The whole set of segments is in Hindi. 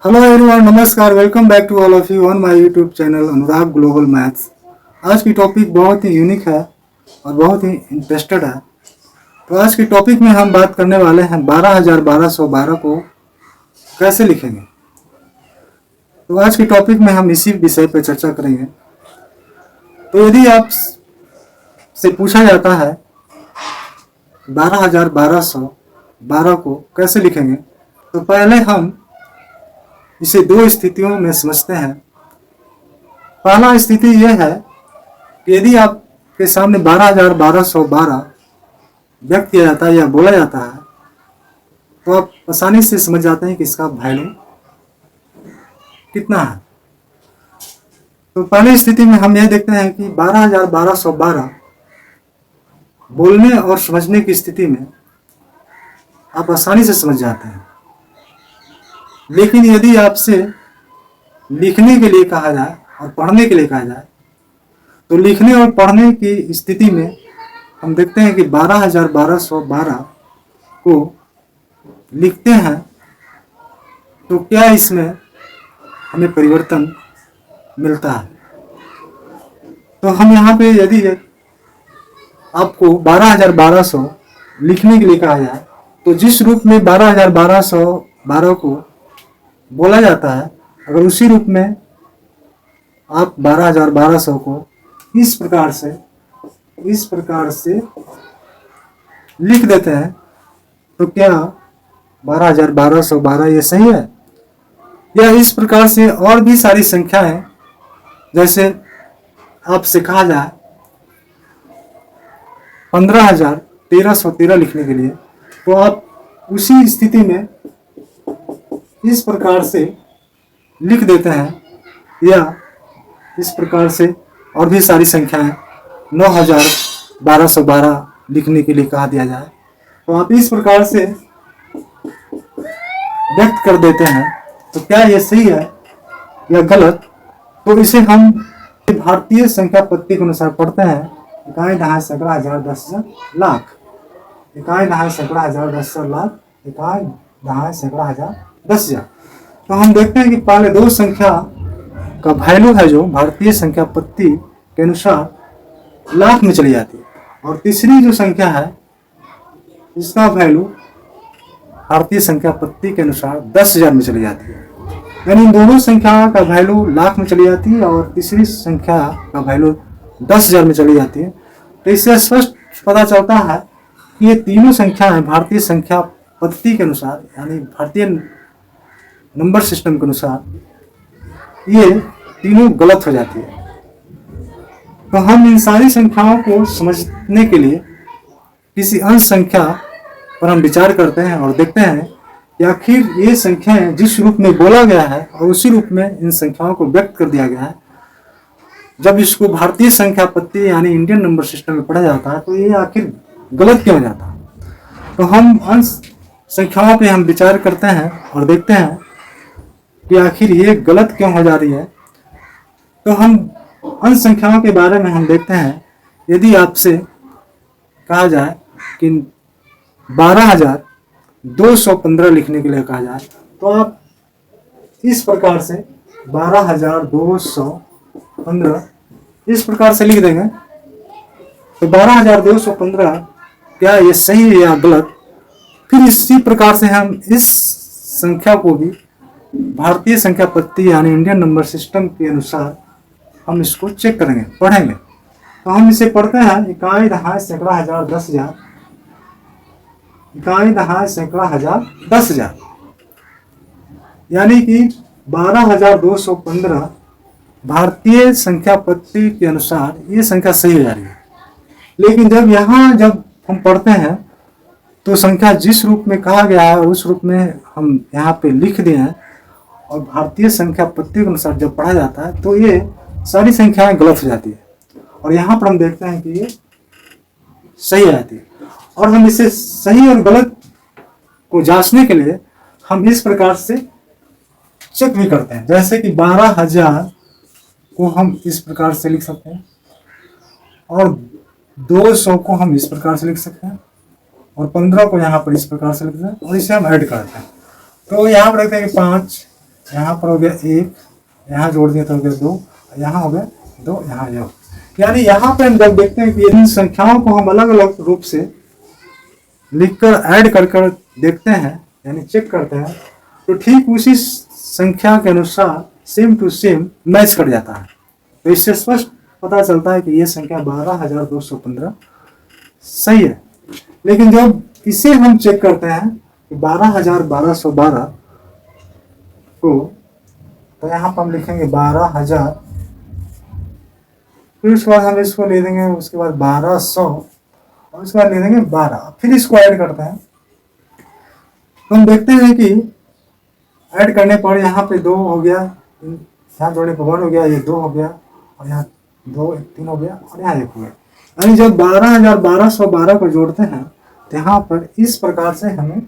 हेलो एवरीवन, नमस्कार। Welcome back to all of you on my YouTube channel Anurag global maths. आज की टॉपिक बहुत ही यूनिक है और बहुत ही इंटरेस्टेड है। तो आज की टॉपिक में हम बात करने वाले हैं 12,1212 को कैसे लिखेंगे। तो आज की टॉपिक में हम इसी विषय पर चर्चा करेंगे। तो यदि आप से पूछा जाता है 12,1212 को कैसे लिखेंगे, तो पहले हम इसे दो स्थितियों में समझते हैं। पहला स्थिति यह है कि यदि आपके सामने 12,1212 व्यक्त किया जाता है या बोला जाता है, तो आप आसानी से समझ जाते हैं कि इसका वैल्यू कितना है। तो पहली स्थिति में हम यह देखते हैं कि 12,1212 बोलने और समझने की स्थिति में आप आसानी से समझ जाते हैं। लेकिन यदि आपसे लिखने के लिए कहा जाए और पढ़ने के लिए कहा जाए, तो लिखने और पढ़ने की स्थिति में हम देखते हैं कि 12,1212 को लिखते हैं तो क्या इसमें हमें परिवर्तन मिलता है। तो हम यहाँ पे यदि आपको 12,1200 लिखने के लिए कहा जाए, तो जिस रूप में 12,1212 को बोला जाता है, अगर उसी रूप में आप 12,1200 को इस प्रकार से लिख देते हैं, तो क्या 12,1212 ये सही है? या इस प्रकार से और भी सारी संख्याएं, जैसे आपसे कहा जाए 15,1313 लिखने के लिए, तो आप उसी स्थिति में इस प्रकार से लिख देते हैं, या इस प्रकार से और भी सारी संख्याएं 9,1212 लिखने के लिए कहा दिया जाए, तो आप इस प्रकार से व्यक्त कर देते हैं। तो क्या ये सही है या गलत? तो इसे हम भारतीय संख्या पद्धति के अनुसार पढ़ते हैं। इकाई, दहाई, सैकड़ा, हजार, दस, लाख। इकाई, दहाई, सैकड़ा, हजार, दस, लाख। इकाई, दहाई, सैकड़ा, हजार, 10,000। तो हम देखते हैं कि पहले दो संख्या का वैल्यू है जो भारतीय संख्या पद्धति के अनुसार लाख में चली जाती है, और तीसरी जो संख्या है इसका वैल्यू भारतीय संख्या पद्धति के अनुसार 10,000 में चली जाती है। यानी इन दोनों संख्या का वैल्यू लाख में चली जाती है और तीसरी संख्या का वैल्यू 10,000 में चली जाती है। तो इससे स्पष्ट पता चलता है कि ये तीनों संख्याएं भारतीय संख्या पद्धति के अनुसार, यानी भारतीय नंबर सिस्टम के अनुसार ये तीनों गलत हो जाती है। तो हम इन सारी संख्याओं को समझने के लिए किसी अंश संख्या पर हम विचार करते हैं और देखते हैं कि आखिर ये संख्याएं जिस रूप में बोला गया है और उसी रूप में इन संख्याओं को व्यक्त कर दिया गया है, जब इसको भारतीय संख्या पद्धति यानी इंडियन नंबर सिस्टम में पढ़ा जाता है, तो ये आखिर गलत क्यों हो जाता है। तो हम अंश संख्याओं पे हम विचार करते हैं और देखते हैं कि आखिर ये गलत क्यों हो जा रही है। तो हम अंश संख्याओं के बारे में हम देखते हैं। यदि आपसे कहा जाए कि 12,215 लिखने के लिए कहा जाए, तो आप इस प्रकार से 12,215 इस प्रकार से लिख देंगे। तो 12,215 क्या ये सही है या गलत? फिर इसी प्रकार से हम इस संख्या को भी भारतीय संख्या पद्धति यानी इंडियन नंबर सिस्टम के अनुसार हम इसको चेक करेंगे, पढ़ेंगे। तो हम इसे पढ़ते हैं। इकाई, दहाई, सैकड़ा, हजार, 10,000। इकाई, दहाई, सैकड़ा, हजार, 10,000। यानी कि 12,215 भारतीय संख्या पद्धति के अनुसार ये संख्या सही हो जा रही है। लेकिन जब हम पढ़ते हैं, तो संख्या जिस रूप में कहा गया है उस रूप में हम यहाँ पे लिख दिए हैं, और भारतीय संख्या पद्धति के अनुसार जब पढ़ा जाता है तो ये सारी संख्याएं गलत हो जाती है, और यहाँ पर हम देखते हैं कि ये सही आती है। और हम इसे सही और गलत को जांचने के लिए हम इस प्रकार से चेक भी करते हैं। जैसे कि 12,000 को हम इस प्रकार से लिख सकते हैं, और 200 को हम इस प्रकार से लिख सकते हैं, और 15 को यहाँ पर इस प्रकार से लिखते हैं, और इसे हम ऐड करते हैं। तो यहाँ पर देखते हैं कि 5, यहाँ पर हो गया 1, यहाँ जोड़ दिया तो हो गया 2, यहाँ हो गया 2, यहाँ योग। यानी यहाँ पे हम जब देखते हैं कि इन संख्याओं को हम अलग अलग रूप से लिखकर ऐड कर कर देखते हैं, यानी चेक करते हैं, तो ठीक उसी संख्या के अनुसार सेम टू सेम मैच कर जाता है। तो इससे स्पष्ट पता चलता है कि ये संख्या 12,215 सही है। लेकिन जब इसे हम चेक करते हैं कि 12,1212 को, तो यहाँ पर हम लिखेंगे 12,000, फिर उसके बाद हम इसको ले देंगे, उसके बाद 1200, और उसके बाद ले देंगे 12, फिर इसको ऐड करते हैं। तो हम देखते हैं कि ऐड करने पर यहाँ पे 2 हो गया, यहाँ जोड़ने पर 1 हो गया, ये 2 हो गया, और यहाँ 2 3 हो गया, और यहाँ 1 हो गया। यानी जब 12,1212 को जोड़ते हैं तो यहाँ पर इस प्रकार से हमें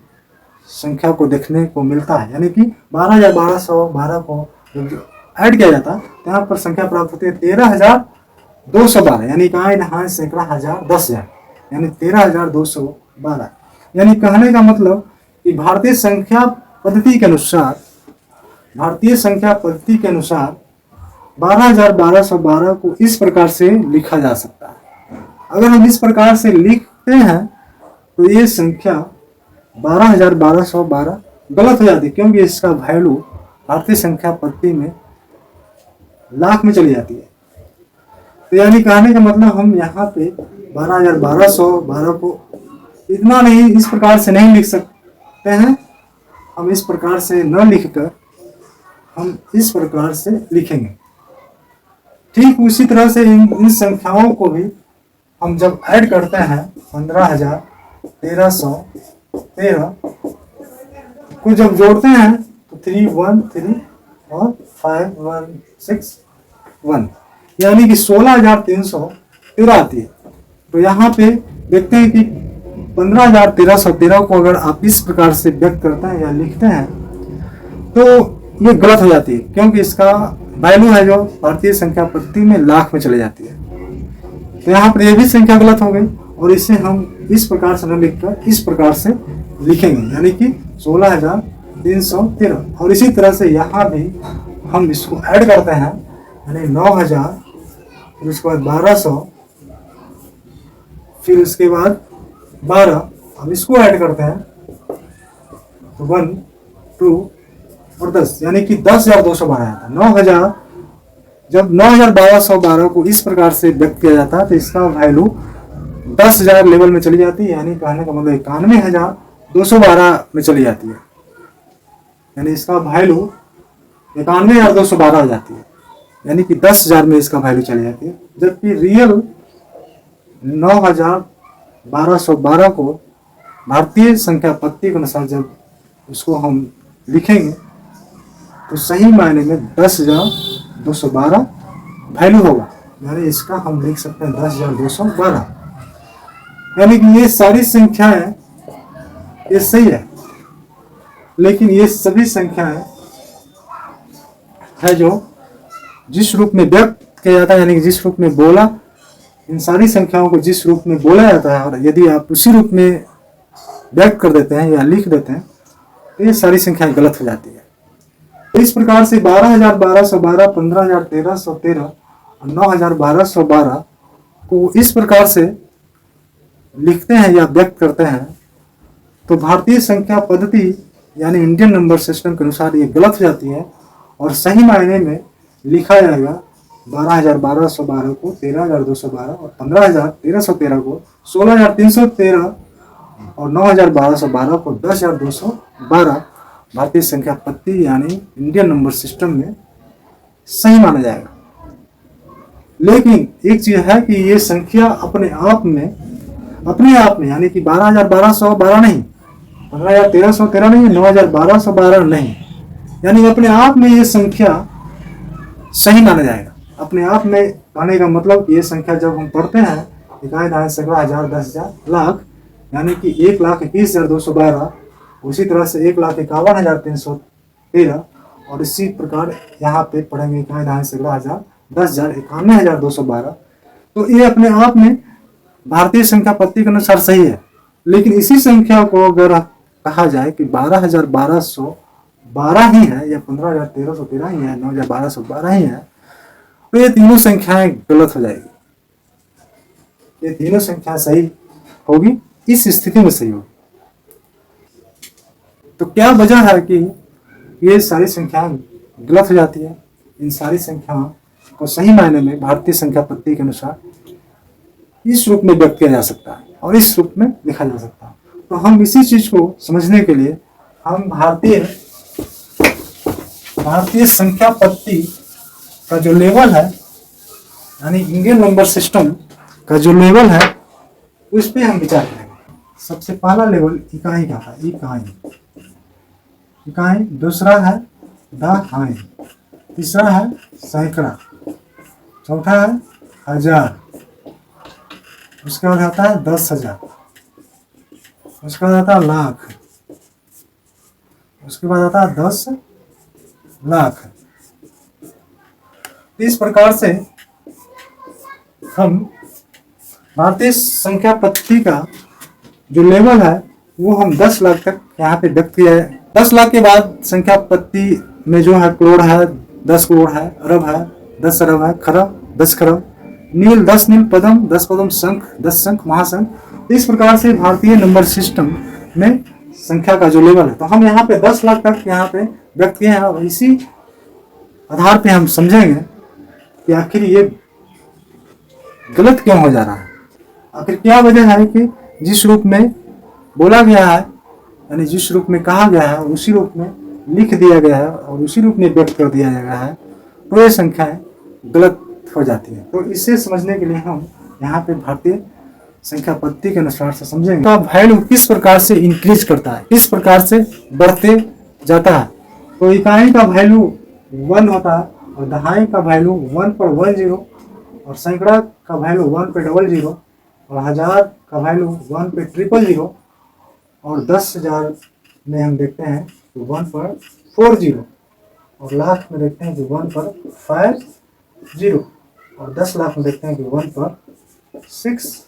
संख्या को देखने को मिलता है। यानी कि 12,1212 को जब ऐड किया जाता है तो यहाँ पर संख्या प्राप्त होती है 13,212, यानी कहाँ यहाँ सैकड़ा हजार 10,000, यानी 13,212। यानी कहने का मतलब कि भारतीय संख्या पद्धति के अनुसार 12,1212 को इस प्रकार से लिखा जा सकता है। अगर हम इस प्रकार से लिखते हैं तो ये संख्या 12,1212 गलत हो जाती है, क्योंकि इसका वैल्यू भारतीय संख्या पद्धति में लाख में चली जाती है। तो यानी कहने का मतलब हम यहाँ पे 12,1212 को इतना नहीं, इस प्रकार से नहीं लिख सकते हैं। हम इस प्रकार से न लिखकर हम इस प्रकार से लिखेंगे। ठीक उसी तरह से इन संख्याओं को भी हम जब ऐड करते हैं 15,1313 को जब जोड़ते हैं तो 313 और 5,161, यानी कि 16,313 आती है। तो यहाँ पे देखते हैं कि 15,1313 को अगर आप इस प्रकार से व्यक्त करते हैं या लिखते हैं तो ये गलत हो जाती है, क्योंकि इसका वैल्यू है जो भारतीय संख्या पद्धति में लाख में चले जाती है। तो यहाँ पर ये भी संख्या गलत हो गई, और इसे हम इस प्रकार से न लिखकर इस प्रकार से लिखेंगे, यानी कि 16,313। और इसी तरह से यहाँ भी हम इसको ऐड करते हैं, यानी 9,000, फिर उसके बाद 1,200, फिर उसके बाद 12, अब इसको ऐड करते हैं तो 1 2 और 10, यानी कि 10,212 आता है। 9,000, जब 9,1212 को इस प्रकार से व्यक्त किया जाता है तो इसका वैल्यू 10,000 लेवल में चली जाती है, यानी कहने का मतलब 91,212 में चली जाती है। यानी इसका वैल्यू 91,212 हो जाती है, यानी कि 10,000 में इसका वैल्यू चली जाती है। जबकि रियल 9,1212 को भारतीय संख्या पद्धति के अनुसार जब उसको हम लिखेंगे तो सही मायने में 10,212 वैल्यू होगा, यानी इसका हम लिख सकते हैं 10,212। यानी कि ये सारी संख्याएं ये सही है, लेकिन ये सभी संख्याएं है जो जिस रूप में व्यक्त किया जाता है, यानी कि जिस रूप में बोला, इन सारी संख्याओं को जिस रूप में बोला जाता है, और यदि आप उसी रूप में व्यक्त कर देते हैं या लिख देते हैं तो ये सारी संख्याएं गलत हो जाती है। तो इस प्रकार से 12,1212, 15,1313 और 9,1212 को इस प्रकार से लिखते हैं या व्यक्त करते हैं तो भारतीय संख्या पद्धति यानी इंडियन नंबर सिस्टम के अनुसार ये गलत हो जाती है, और सही मायने में लिखा जाएगा 12,1212 को 13,212 और 15,1313 को 16,313 और 9,1212 को 10,212 भारतीय संख्या पद्धति यानी इंडियन नंबर सिस्टम में सही माना जाएगा। लेकिन एक चीज है कि ये संख्या अपने आप में यानी कि 12,1212 नहीं, 15,1313 नहीं, 9,1212 नहीं, यानी अपने आप में ये संख्या सही माना जाएगा। अपने आप में कहने का मतलब ये संख्या जब हम पढ़ते हैं इकाई दहाई सैकड़ा हजार 10,000 लाख, यानी कि 1,21,212, उसी तरह से 1,51,313 और इसी प्रकार यहाँ पे पढ़ेंगे इकाई दहाई सैकड़ा हजार 10,000 91,212। तो ये अपने आप में भारतीय संख्या पद्धति के अनुसार सही है। लेकिन इसी संख्या को अगर कहा जाए कि 12,1212 12 ही है, या 15,1313 ही है, 9,1212 ही है, तो ये तीनों संख्याएं गलत हो जाएगी। ये तीनों संख्या सही होगी, इस स्थिति में सही होगी। तो क्या वजह है कि ये सारी संख्याएं गलत हो जाती है? इन सारी संख्याओं को सही मायने में भारतीय संख्या पद्धति के अनुसार इस रूप में व्यक्त किया जा सकता है और इस रूप में लिखा जा सकता है। तो हम इसी चीज को समझने के लिए हम भारतीय संख्या पद्धति का जो लेवल है, यानी इंडियन नंबर सिस्टम का जो लेवल है, उस पर हम विचार करेंगे। सबसे पहला लेवल इकाई का है, इकाई। दूसरा है दहाई, तीसरा है सैकड़ा, चौथा है हजार, उसके बाद आता है 10,000, उसके बाद आता है लाख, उसके बाद आता है 10 लाख। इस प्रकार से हम भारतीय संख्या पद्धति का जो लेवल है वो हम 10 लाख तक यहाँ पे व्यक्त किया है। 10 लाख के बाद संख्या पद्धति में जो है करोड़ है, 10 करोड़ है, अरब है, 10 अरब है, खरब 10 खरब, नील 10 नील, पदम 10 पदम, शंख 10 शंख, महाशंख। इस प्रकार से भारतीय नंबर सिस्टम में संख्या का जो लेवल है, तो हम यहाँ पे 10 लाख तक यहाँ पे व्यक्त किए हैं। और इसी आधार पे हम समझेंगे कि आखिर ये गलत क्यों हो जा रहा है, आखिर क्या वजह है कि जिस रूप में बोला गया है, यानी जिस रूप में कहा गया है उसी रूप में लिख दिया गया है और उसी रूप में व्यक्त कर दिया गया है, तो ये संख्याएं गलत हो जाती है। तो इसे समझने के लिए हम यहाँ पे भारतीय संख्या पद्धति के अनुसार से समझेंगे तो वैल्यू किस प्रकार से इंक्रीज करता है, किस प्रकार से बढ़ते जाता है। तो इकाई का वैल्यू 1 होता है, और दहाई का वैल्यू 1 पर 10, और सैकड़ा का वैल्यू 1 पे 00, और हजार का वैल्यू 1 पे 000, और 10,000 में हम देखते हैं कि 1 पर 40, और लाख में देखते हैं कि 1 पर 50, और 10 लाख में देखते हैं कि 1 पर 60।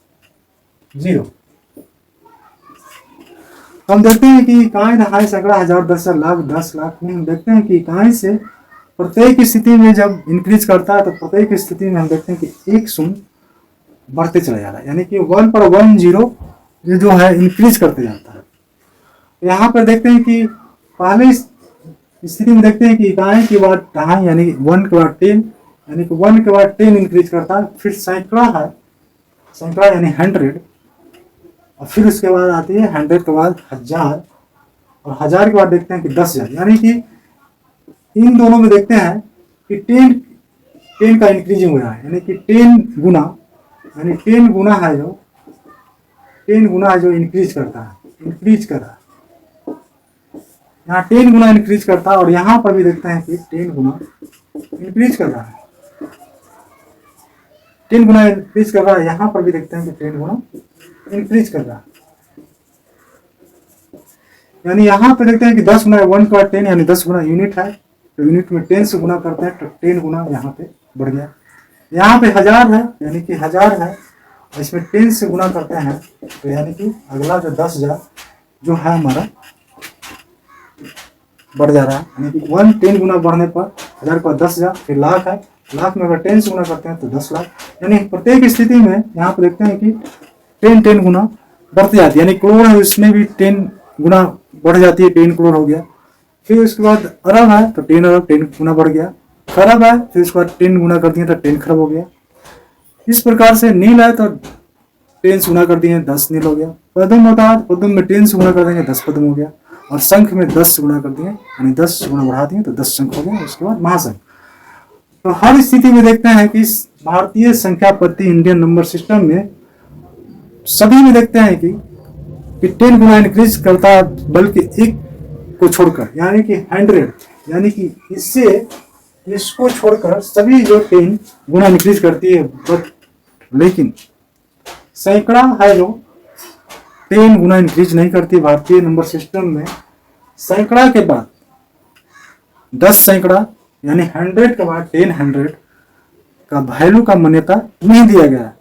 हम देखते हैं कि इकाई, दहाई, सैकड़ा, हजार, 10,000, लाख, 10 लाख में हम देखते हैं कि इकाई से प्रत्येक स्थिति में जब इंक्रीज करता है तो प्रत्येक स्थिति में हम देखते हैं कि एक शून्य बढ़ते चला जा रहा है, यानी कि 1 पर 10 ये जो है इंक्रीज करते जाता है। यहाँ पर देखते हैं कि पहले स्थिति में देखते हैं कि इकाई के बाद दहाई, यानी 1 के बाद 10, यानी कि 1 के बाद 10 इंक्रीज करता है। फिर सैकड़ा है, सैकड़ा यानी 100, और फिर उसके बाद आती है 100 के बाद 1000, और 1000 के बाद देखते हैं कि 10,000, यानी कि इन दोनों में देखते हैं कि 10 का इंक्रीजिंग हो रहा है, यानी कि 10 गुना, यानी 10 गुना है जो 10 गुना है जो इंक्रीज करता है, इंक्रीज कर रहा है। यहाँ 10 गुना इंक्रीज करता है, और यहाँ पर भी देखते हैं कि 10 गुना इंक्रीज कर रहा है, 10 गुना इंक्रीज कर रहा है। यहाँ पर भी देखते हैं कि 10 गुना इंक्रीज कर रहा है, यानी यहाँ पे देखते हैं कि 10 गुना 1 का 10, यानी 10 गुना यूनिट है, तो यूनिट में 10 से गुना करते हैं तो 10 गुना यहाँ पे बढ़ गया। यहाँ पे 1000 है, यानी कि 1000 है, इसमें 10 से गुना करते हैं तो यानी कि अगला जो 10,000 जो है हमारा बढ़ जा रहा है, यानी कि 10 गुना बढ़ने पर 1000 का 10,000, फिर लाख है, लाख में अगर 10 से गुना करते हैं तो 10 लाख। यानी प्रत्येक स्थिति में यहाँ पर देखते हैं कि 10 गुना बढ़ती जाती है, यानी करोड़ है उसमें भी 10 गुना बढ़ जाती है, 10 करोड़ हो गया। फिर उसके बाद अरब है तो 10 अरब 10 गुना बढ़ गया, खरब है फिर उसके बाद 10 गुना कर दिए तो 10 खरब हो गया। इस प्रकार से नील है तो 10 से गुना कर दिए 10 नील हो गया। पद्म होता है, पद्म में 10 से गुना कर देंगे 10 पद्म हो गया, और शंख में 10 से गुना कर दिए, यानी 10 से गुना बढ़ा दिए तो 10 शंख हो गया। उसके बाद महाशंख। तो हर स्थिति में देखते हैं कि भारतीय संख्या पद्धति इंडियन नंबर सिस्टम में सभी में देखते हैं कि 10 गुना इंक्रीज करता है, बल्कि एक को छोड़कर, यानी कि 100, यानी कि इससे इसको छोड़कर सभी जो 10 गुना इंक्रीज करती है। बट लेकिन सैकड़ा है जो 10 गुना इंक्रीज नहीं करती भारतीय नंबर सिस्टम में। सैकड़ा के बाद 10 सैकड़ा, यानी 100 के बाद 10 का वैल्यू का मान्यता नहीं दिया गया,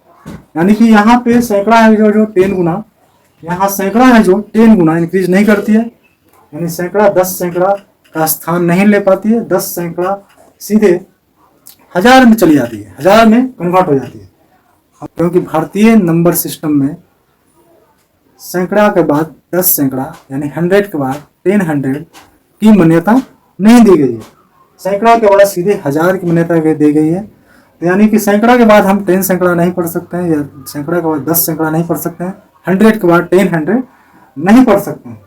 यानी कि यहाँ पे सैकड़ा है जो 10 गुना, यहाँ सैकड़ा है जो 10 गुना इंक्रीज नहीं करती है, यानी सैकड़ा 10 सैकड़ा का स्थान नहीं ले पाती है। 10 सैकड़ा सीधे 1000 में चली जाती है, 1000 में कन्वर्ट हो जाती है, क्योंकि भारतीय नंबर सिस्टम में सैकड़ा के बाद 10 सैकड़ा यानी 100 के बाद 10 की मान्यता नहीं दी गई है। सैकड़ा के बाद सीधे 1000 की मान्यता दी गई है। तो यानी कि सैकड़ा के बाद हम 10 सैकड़ा नहीं पढ़ सकते हैं, या सैकड़ा के बाद 10 सैकड़ा नहीं पढ़ सकते हैं, 100 के बाद 10 नहीं पढ़ सकते हैं।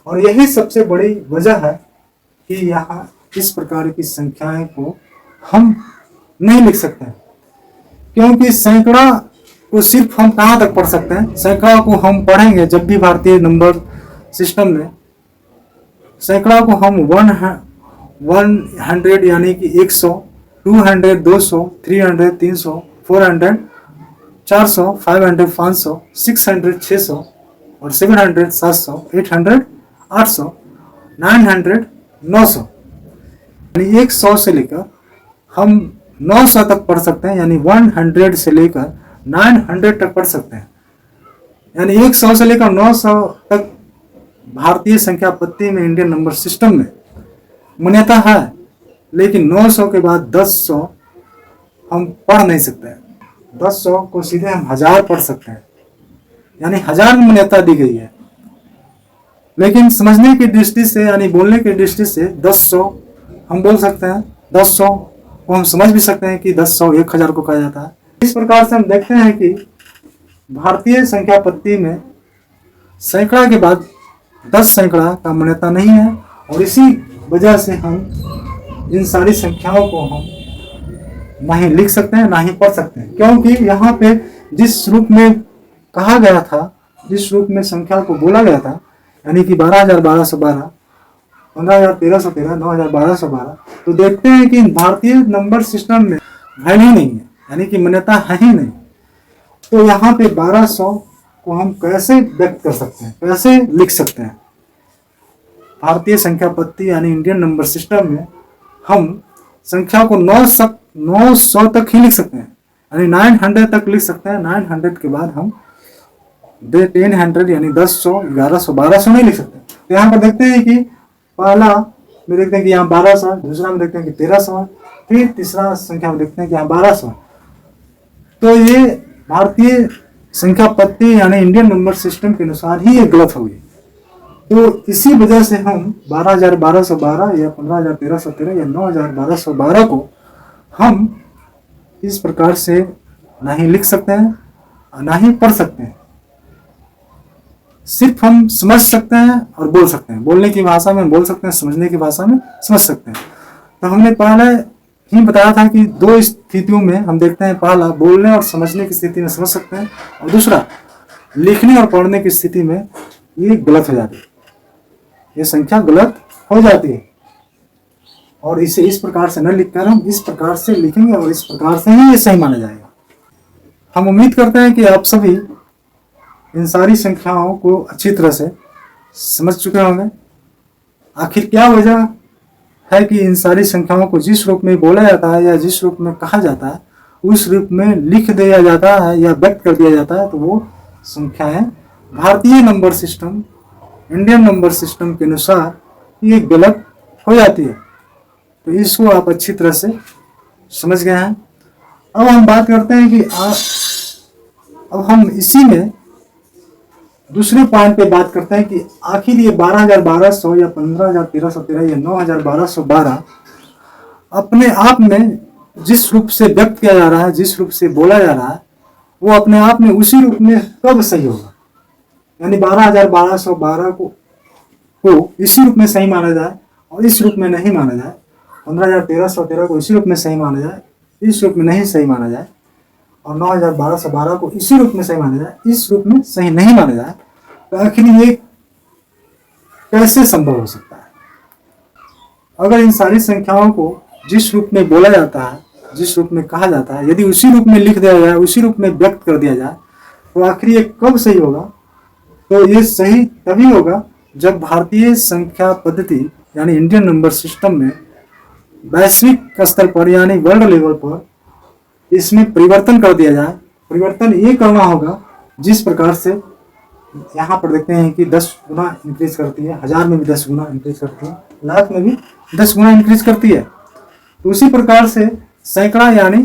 और यही सबसे बड़ी वजह है कि यहाँ इस प्रकार की संख्याएं को हम नहीं लिख सकते हैं, क्योंकि सैकड़ा को सिर्फ हम कहाँ तक पढ़ सकते हैं। सैकड़ा को हम पढ़ेंगे जब भी भारतीय नंबर सिस्टम में सैकड़ा को हम 100 यानी कि 100, 200, 200, 300, 300, 400, 400, 500, 500, 600, 600 और 700, 700, 800, 800, 900, 900 यानी 100 से लेकर हम 900 तक पढ़ सकते हैं, यानी 100 से लेकर 900 तक पढ़ सकते हैं। यानी 100 से लेकर 900 तक भारतीय संख्या पत्ती में, इंडियन नंबर सिस्टम में मान्यता है, लेकिन 900 के बाद 1000 हम पढ़ नहीं सकते हैं। 1000 को सीधे हम 1000 पढ़ सकते हैं, यानी 1000 में मान्यता दी गई है। लेकिन समझने की दृष्टि से यानी बोलने की दृष्टि से 1000 हम बोल सकते हैं, 1000 को हम समझ भी सकते हैं कि 1000 1000 को कहा जाता है। इस प्रकार से हम देखते हैं कि भारतीय संख्या पत्ती में सैकड़ा के बाद 10 सैकड़ा का मान्यता नहीं है, और इसी वजह से हम इन सारी संख्याओं को हम नहीं लिख सकते हैं, ना ही पढ़ सकते हैं, क्योंकि यहाँ पे जिस रूप में कहा गया था, जिस रूप में संख्या को बोला गया था, यानी कि 12,1212, 15,1313, 9,1212, तो देखते हैं कि भारतीय नंबर सिस्टम में वैल्यू नहीं है, यानी कि मान्यता है ही नहीं। तो यहाँ पे 1200 को हम कैसे व्यक्त कर सकते हैं, कैसे लिख सकते हैं? भारतीय संख्या पत्ती यानी इंडियन नंबर सिस्टम में हम संख्या को 900 तक ही लिख सकते हैं, यानी 900 तक लिख सकते हैं। 900 के बाद हम 10 यानी 10, 1100, 1200 नहीं लिख सकते। तो यहाँ पर देखते हैं कि पहला में देखते हैं कि यहाँ 1200, दूसरा में देखते हैं कि 1300, फिर तीसरा संख्या में देखते हैं कि यहाँ 1200। तो ये भारतीय संख्या पत्ती यानी इंडियन नंबर सिस्टम के अनुसार ही ये गलत होगी। तो इसी वजह से हम 12,1212 या 15,1313 या 9,1212 को हम इस प्रकार से ना ही लिख सकते हैं और ना ही पढ़ सकते हैं। सिर्फ हम समझ सकते हैं और बोल सकते हैं, बोलने की भाषा में बोल सकते हैं, समझने की भाषा में समझ सकते हैं। तो हमने पहले ही बताया था कि 2 स्थितियों में हम देखते हैं, पहला बोलने और समझने की स्थिति में समझ सकते हैं, और दूसरा लिखने और पढ़ने की स्थिति में ये गलत हो जाती है, ये संख्या गलत हो जाती है। और इसे इस प्रकार से न लिखकर हम इस प्रकार से लिखेंगे और इस प्रकार से ही ये सही माना जाएगा। हम उम्मीद करते हैं कि आप सभी इन सारी संख्याओं को अच्छी तरह से समझ चुके होंगे। आखिर क्या वजह है कि इन सारी संख्याओं को जिस रूप में बोला जाता है या जिस रूप में कहा जाता है उस रूप में लिख दिया जाता है या व्यक्त कर दिया जाता है, तो वो संख्याएं भारतीय number system, Indian number system के अनुसार ये गलत हो जाती है। तो इसको आप अच्छी तरह से समझ गए हैं। अब हम बात करते हैं कि अब हम इसी में दूसरे पॉइंट पे बात करते हैं कि आखिर ये 12,1200 या 15,1313 या 9,1212 अपने आप में जिस रूप से व्यक्त किया जा रहा है, जिस रूप से बोला जा रहा है, वो अपने आप में उसी रूप में कब सही होगा? यानी 12,1212 को इसी रूप में सही माना जाए और इस रूप में नहीं माना जाए, 15,1313 को इसी रूप में सही माना जाए, इस रूप में नहीं सही माना जाए, और 9,1212 को इसी रूप में सही माना जाए, इस रूप में सही नहीं माना जाए, तो आखिर ये कैसे संभव हो सकता है? अगर इन सारी संख्याओं को जिस रूप में बोला जाता है, जिस रूप में कहा जाता है, यदि उसी रूप में लिख दिया जाए, उसी रूप में व्यक्त कर दिया जाए, तो आखिर ये कब सही होगा? तो ये सही तभी होगा जब भारतीय संख्या पद्धति यानी इंडियन नंबर सिस्टम में वैश्विक स्तर पर यानी वर्ल्ड लेवल पर इसमें परिवर्तन कर दिया जाए। परिवर्तन ये करना होगा जिस प्रकार से यहाँ पर देखते हैं कि 10 गुना इंक्रीज करती है, 1000 में भी 10 गुना इंक्रीज करती है, लाख में भी 10 गुना इंक्रीज करती है। तो उसी प्रकार से सैकड़ा यानी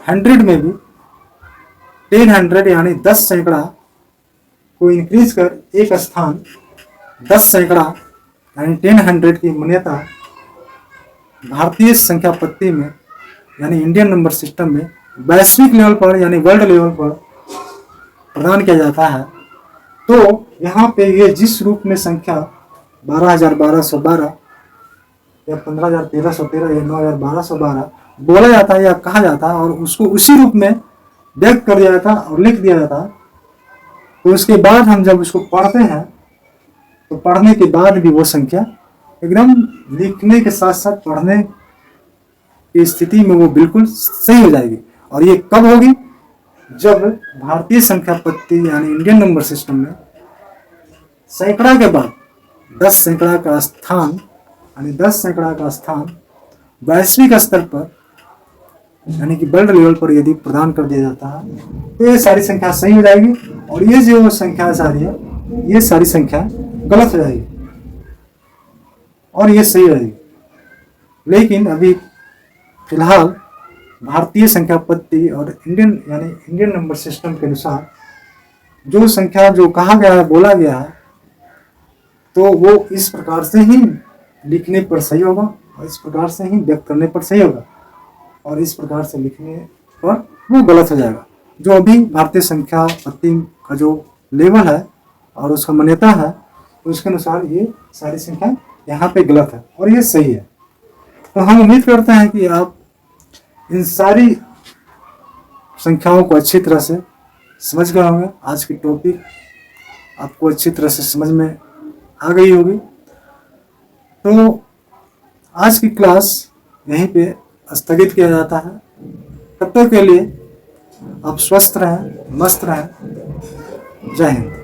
100 में भी 10 यानी 10 सैकड़ा को इंक्रीज कर एक स्थान 10 सैकड़ा यानी 10 की मान्यता भारतीय संख्या पत्ती में यानी इंडियन नंबर सिस्टम में वैश्विक लेवल पर यानी वर्ल्ड लेवल पर प्रदान किया जाता है। तो यहाँ पे ये जिस रूप में संख्या 12,1212 या 15,1313 या 9,1212 बोला जाता है या कहा जाता है और उसको उसी रूप में व्यक्त कर दिया जाता है और लिख दिया जाता है, तो उसके बाद हम जब उसको पढ़ते हैं तो पढ़ने के बाद भी वो संख्या एकदम लिखने के साथ साथ पढ़ने की स्थिति में वो बिल्कुल सही हो जाएगी। और ये कब होगी? जब भारतीय संख्या पत्ती यानी इंडियन नंबर सिस्टम में सैकड़ा के बाद 10 सैकड़ा का स्थान यानी 10 सैकड़ा का स्थान वैश्विक स्तर पर यानी कि वर्ल्ड लेवल पर यदि प्रदान कर दिया जाता है तो ये सारी संख्या सही हो जाएगी और ये जो संख्या सारी है ये सारी संख्या गलत हो जाएगी और ये सही रहेगी। लेकिन अभी फिलहाल भारतीय संख्या पत्ती और इंडियन यानी इंडियन नंबर सिस्टम के अनुसार जो संख्या जो कहा गया है बोला गया है तो वो इस प्रकार से ही लिखने पर सही होगा और इस प्रकार से ही व्यक्त करने पर सही होगा और इस प्रकार से लिखने पर वो गलत हो जाएगा। जो अभी भारतीय संख्या पत्ती का जो लेवल है और उसका मान्यता है तो उसके अनुसार ये सारी संख्या यहाँ पे गलत है और ये सही है। तो हम उम्मीद करते हैं कि आप इन सारी संख्याओं को अच्छी तरह से समझ गए होंगे। आज की टॉपिक आपको अच्छी तरह से समझ में आ गई होगी। तो आज की क्लास यहीं पे स्थगित किया जाता है। तब तक के लिए आप स्वस्थ रहें, मस्त रहें। जय हिंद।